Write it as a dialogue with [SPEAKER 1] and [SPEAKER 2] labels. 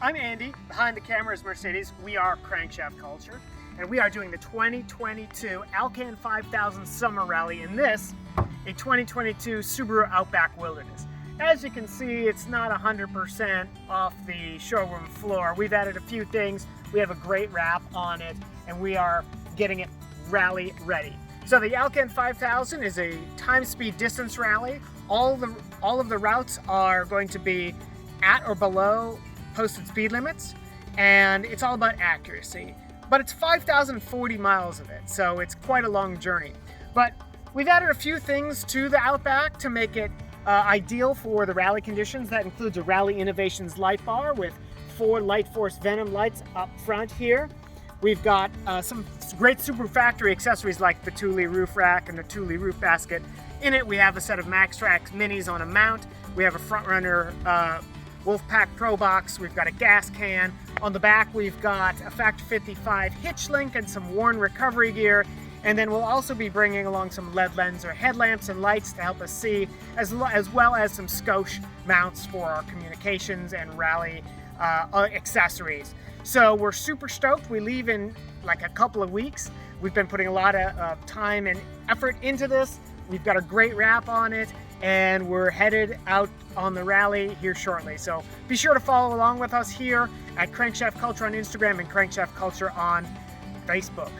[SPEAKER 1] I'm Andy. Behind the camera is Mercedes. We are Crankshaft Culture, and we are doing the 2022 Alcan 5000 Summer Rally in this, a 2022 Subaru Outback Wilderness. As you can see, it's not 100% off the showroom floor. We've added a few things. We have a great wrap on it, and we are getting it rally ready. So the Alcan 5000 is a time, speed, distance rally. All of the routes are going to be at or below posted speed limits, and it's all about accuracy. But it's 5,040 miles of it, so it's quite a long journey. But we've added a few things to the Outback to make it ideal for the rally conditions. That includes a Rally Innovations light bar with 4 Lightforce Venom lights up front here. We've got some great Subaru factory accessories like the Thule roof rack and the Thule roof basket. In it, we have a set of Maxtrax minis on a mount. We have a Front Runner Wolfpack Pro box. We've got a gas can. On the back, we've got a Factory 55 HitchLink and some worn recovery gear. And then we'll also be bringing along some Ledlenser headlamps and lights to help us see, as well as some Scotch mounts for our communications and rally accessories. So we're super stoked. We leave in like a couple of weeks. We've been putting a lot of time and effort into this. We've got a great wrap on it, and we're headed out on the rally here shortly. So be sure to follow along with us here at Crankshaft Culture on Instagram and Crankshaft Culture on Facebook.